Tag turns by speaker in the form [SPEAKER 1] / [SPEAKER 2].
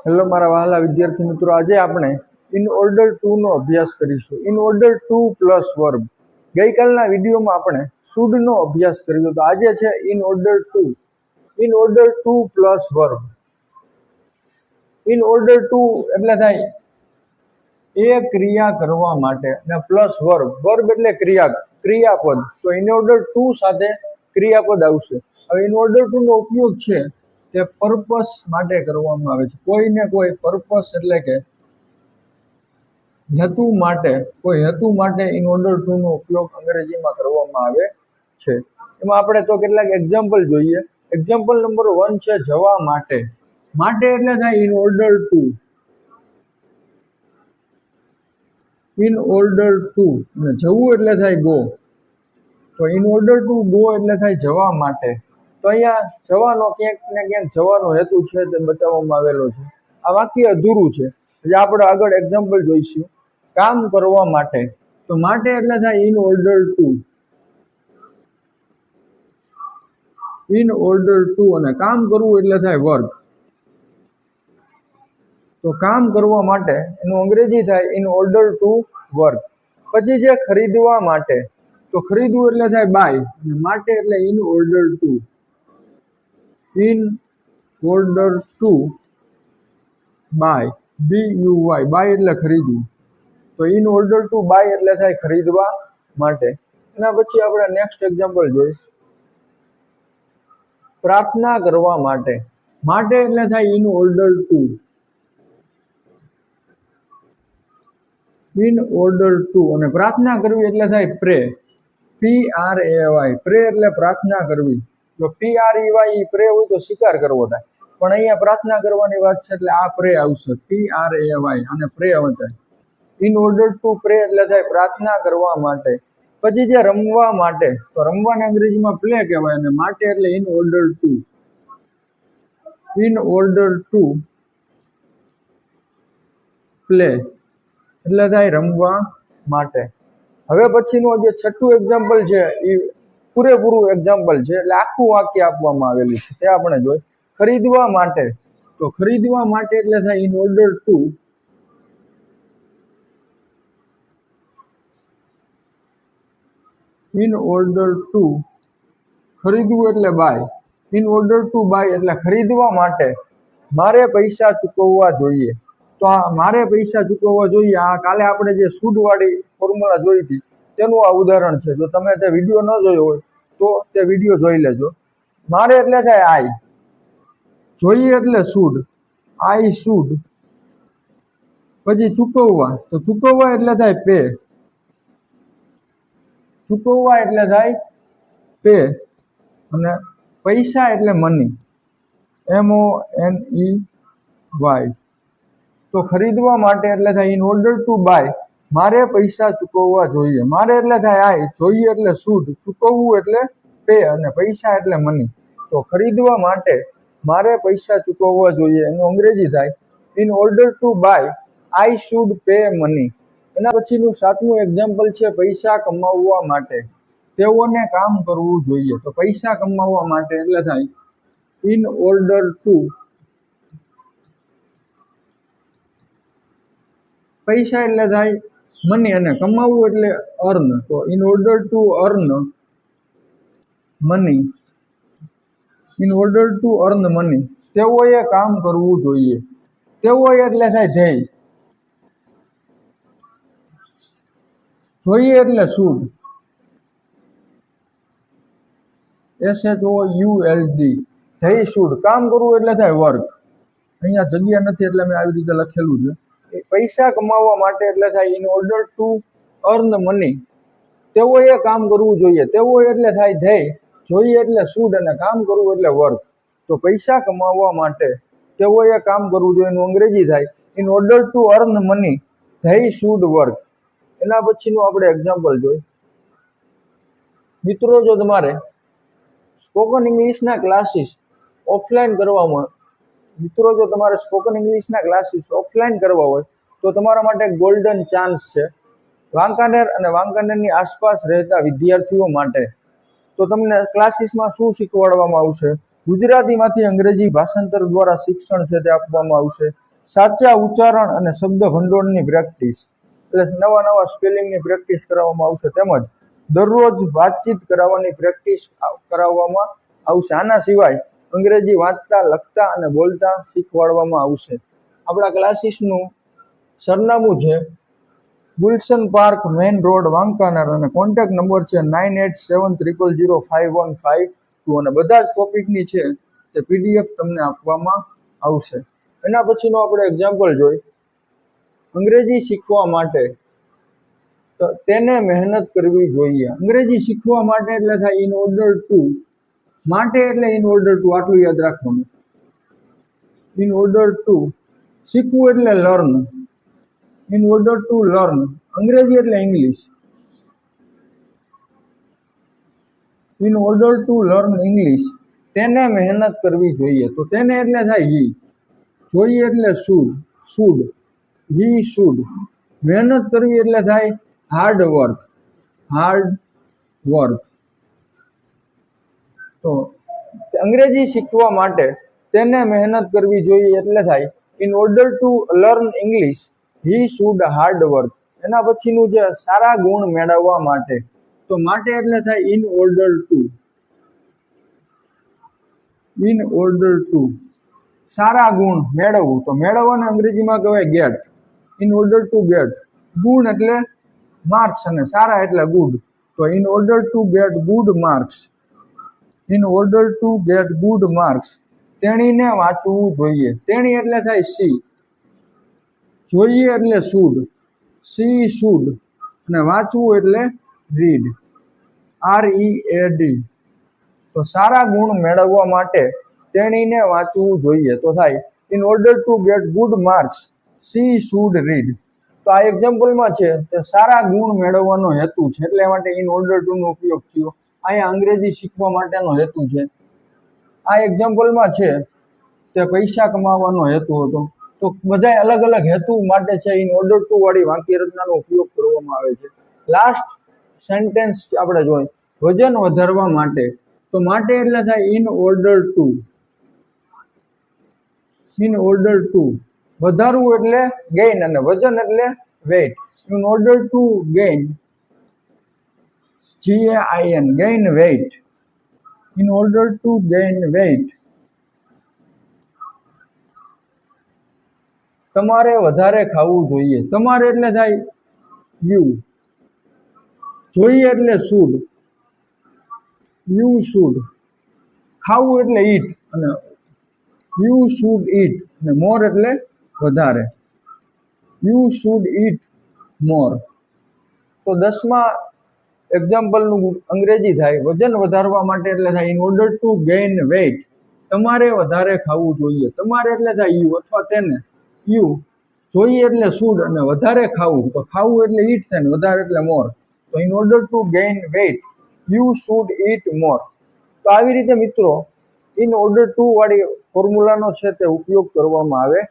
[SPEAKER 1] Hello મારા વહાલા વિદ્યાર્થી મિત્રો, આજે આપણે ઇન ઓર્ડર ટુ નો અભ્યાસ કરીશું. In order to plus verb. ગઈકાલના વિડીયોમાં આપણે શુડનો અભ્યાસ કર્યો, તો આજે છે in order to. In order to plus verb. In order to એટલે થાય એ ક્રિયા કરવા માટે અને પ્લસ વર્બ. વર્બ એટલે ક્રિયાપદ. તો ઇન ઓર્ડર ટુ સાથે ક્રિયાપદ આવશે. હવે ઇન ઓર્ડર ટુ નો ઉપયોગ છે તે પર્પસ માટે કરવામાં આવે છે. કોઈને કોઈ પર્પસ એટલે કે હેતુ માટે, કોઈ હેતુ માટે ઇન ઓર્ડર ટુ નો ઉપયોગ અંગ્રેજીમાં કરવામાં આવે છે. એમાં આપણે તો કેટલાક એક્ઝામ્પલ જોઈએ. એક્ઝામ્પલ નંબર 1 છે જવા માટે. માટે એટલે થાય in order to. In order two. અને જવું એટલે થાય ગો. તો ઇન ઓર્ડર ટુ ગો એટલે થાય જવા માટે. તો અહીંયા જવાનો ક્યાંક ને ક્યાંક જવાનો હેતુ છે તે બતાવવામાં આવેલો છે. આ વાક્ય અધૂરું છે. એટલે આપણે આગળ એક્ઝામ્પલ જોઈશું. કામ કરવા માટે. તો માટે એટલે થાય in order to. In order two. અને કામ કરવું એટલે થાય વર્ક. તો કામ કરવા માટે એનું અંગ્રેજી થાય ઇન ઓર્ડર ટુ વર્ક. પછી છે ખરીદવા માટે. તો ખરીદવું એટલે થાય બાય. અને માટે એટલે in order to. In order to buy. BUY. Buy એટલે ખરીદવું. તો ઇન ઓર્ડર ટુ બાય એટલે થાય ખરીદવા માટે. એના પછી આપણે નેક્સ્ટ એક્ઝામ્પલ જોઈએ. પ્રાર્થના કરવા માટે. માટે એટલે થાય in order to. In order two. અને પ્રાર્થના કરવી એટલે થાય પ્રે. PRAY. પ્રે એટલે પ્રાર્થના કરવી. જો PREY પ્રે હોય તો સ્વીકાર કરવો થાય, પણ અહીંયા પ્રાર્થના કરવાની વાત છે એટલે આ પ્રે આવશે. PRAY. અને પ્રે વચાય. ઇન ઓર્ડર ટુ પ્રે એટલે થાય પ્રાર્થના કરવા માટે. પછી જે રમવા માટે. તો રમવાને અંગ્રેજીમાં પ્લે કહેવાય. અને માટે એટલે in order to. In order to play એટલે થાય રમવા માટે. હવે પછીનું જે છઠ્ઠું એક્ઝામ્પલ છે એ પૂરેપૂરું એક્ઝામ્પલ છે, એટલે આખું વાક્ય આપવામાં આવેલું છે તે આપણે જોઈ. ખરીદવા માટે. તો ખરીદવા માટે એટલે થાય in order to. In order to ખરીદવું એટલે buy. In order to buy એટલે ખરીદવા માટે મારે પૈસા ચૂકવવા જોઈએ. તો આ મારે પૈસા ચૂકવવા જોઈએ, આ કાલે આપણે જે શુડ વાળી ફોર્મ્યુલા જોઈ હતી તેનું આ ઉદાહરણ છે. જો તમે તે વિડીયો ન જોયો હોય તો તે વિડીયો જોઈ લેજો. મારે એટલે થાય આઈ. જોઈએ એટલે શુડ. I should. પછી ચૂકવવા. તો ચૂકવવા એટલે થાય પે. ચૂકવવા એટલે થાય પે. અને પૈસા એટલે મની. MONEY. તો ખરીદવા માટે એટલે થાય ઇન ઓર્ડર ટુ બાય મારે પૈસા ચૂકવવા જોઈએ. મારે એટલે થાય આઈ. જોઈએ એટલે શુડ. ચૂકવવું એટલે પે. અને પૈસા એટલે મની. તો ખરીદવા માટે મારે પૈસા ચૂકવવા જોઈએ એનું અંગ્રેજી થાય in order to buy I should pay money. એના પછીનું સાતમું એક્ઝામ્પલ છે પૈસા કમાવવા માટે. તેઓને કામ કરવું જોઈએ. તો પૈસા કમાવવા માટે એટલે થાય ઇન ઓર્ડર ટુ. પૈસા એટલે થાય મની અને કમાવવું એટલે અર્ન. તો in order to earn money. In order to earn money. તેઓએ કામ કરવું જોઈએ. તેઓએ એટલે થાય ધ્યેય. જોઈએ એટલે શુડ. SHOULD. ધ્યેય શુડ. કામ કરવું એટલે થાય વર્ક. અહીંયા જગ્યા નથી એટલે મેં આવી રીતે લખેલું છે. પૈસા કમાવવા માટે એટલે થાય in order to earn money. તેઓએ કામ કરવું જોઈએ. તેઓ એટલે થાય ધ્યેય. જોઈએ એટલે શુડ. અને કામ કરવું એટલે વર્ક. તો પૈસા કમાવવા માટે તેઓએ કામ કરવું જોઈએ એનું અંગ્રેજી થાય in order to earn money they should work. એના પછીનું આપણે એક્ઝામ્પલ જોઈ. મિત્રો, જો તમારે સ્પોકન ઇંગ્લિશના ક્લાસીસ ઓફલાઈન કરવામાં જો તમારે સ્પોકન ઇંગ્લિશના ક્લાસીસ ઓફલાઈન કરવા હોય તો તમારા માટે ગોલ્ડન ચાન્સ છે. વાંકાનેર અને વાંકાનેરની આસપાસ રહેતા વિદ્યાર્થીઓ માટે. તો તમને ક્લાસીસમાં શું શીખવાડવામાં આવશે? ગુજરાતીમાંથી અંગ્રેજી ભાષાંતર દ્વારા શિક્ષણ છે તે આપવામાં આવશે. સાચા ઉચ્ચારણ અને શબ્દ ભંડોળની પ્રેક્ટિસ, એટલે નવા નવા સ્પેલિંગની પ્રેક્ટિસ કરાવવામાં આવશે. તેમજ દરરોજ વાતચીત કરાવવાની પ્રેક્ટિસ કરાવવામાં આવશે. આના સિવાય અંગ્રેજી વાંચતા, લખતા અને બોલતા શીખવાડવામાં આવશે. આપણા ક્લાસીસનું સરનામું છે Gulshan park, main road, Wankaner, અને કોન્ટેક્ટ નંબર છે 9870051552. અને બધા જ ટોપિકની છે તે PDF તમને આપવામાં આવશે. એના પછીનો આપણે એક્ઝામ્પલ જોઈ. અંગ્રેજી શીખવા માટે તો તેને મહેનત કરવી જોઈએ. અંગ્રેજી શીખવા માટે એટલે થાય ઇન ઓર્ડર ટુ. માટે એટલે ઇન ઓર્ડર ટુ, આટલું યાદ રાખવાનું. ઇન ઓર્ડર ટુ શીખવું એટલે learn. In order to learn અંગ્રેજી એટલે English. In order to learn English તેને મહેનત કરવી જોઈએ. તો તેને એટલે થાય હી. જોઈએ એટલે શુડ. He should. મહેનત કરવી એટલે થાય હાર્ડ વર્ક. તો અંગ્રેજી શીખવા માટે તેને મહેનત કરવી જોઈએ એટલે થાય in order to learn English he should hard work. એના પછીનું જે સારા ગુણ મેળવવા માટે, તો માટે એટલે થાય in order to. In order to સારા ગુણ મેળવવું, તો મેળવવાને અંગ્રેજીમાં કહેવાય get. In order to get. ગુણ એટલે માર્ક્સ અને સારા એટલે ગુડ. તો in order to get good marks. In order to get good marks તેણીને વાંચવું જોઈએ. તેણી એટલે થાય સી. જોઈએ એટલે શુડ. C should. અને વાંચવું એટલે રીડ. READ. તો સારા ગુણ મેળવવા માટે તેણીને વાંચવું જોઈએ. તો થાય in order to get good marks C should read. તો આ એક્ઝામ્પલમાં છે તે સારા ગુણ મેળવવાનો હેતુ છે, એટલે માટે ઇન ઓર્ડર ટુ નો ઉપયોગ થયો. અહીંયા અંગ્રેજી શીખવા માટેનો હેતુ છે. આ એક્ઝામ્પલમાં છે તે પૈસા કમાવાનો હેતુ હતો. તો બધા અલગ અલગ હેતુ માટે છે ઇન ઓર્ડર ટુ વાળી વાક્ય રચનાનો ઉપયોગ કરવામાં આવે છે. લાસ્ટ સેન્ટેન્સ આપણે જોઈએ, વજન વધારવા માટે. તો માટે એટલે થાય in order to. In order to વધારવું એટલે ગેઇન અને વજન એટલે weight. In order to gain GAIN gain weight. In order to gain weight તમારે વધારે ખાવું જોઈએ. તમારે એટલે થાય યુ. જોઈએ એટલે શુડ. You should. ખાવું એટલે ઈટ અને યુ શુડ ઈટ. અને મોર એટલે વધારે. You should eat more. તો 10મા એક્ઝામ્પલનું અંગ્રેજી થાય વજન વધારવા માટે એટલે થાય in order to gain weight તમારે વધારે ખાવું જોઈએ. તમારે એટલે થાય યુ અથવા તેને. યુ જોઈએ એટલે શુડ અને વધારે ખાવું, તો ખાવું એટલે ઈટ થાય ને વધારે એટલે મોર. તો in order to gain weight you should eat more. તો આવી રીતે મિત્રો ઇન ઓર્ડર ટુ વાળી ફોર્મ્યુલાનો છે તે ઉપયોગ કરવામાં આવે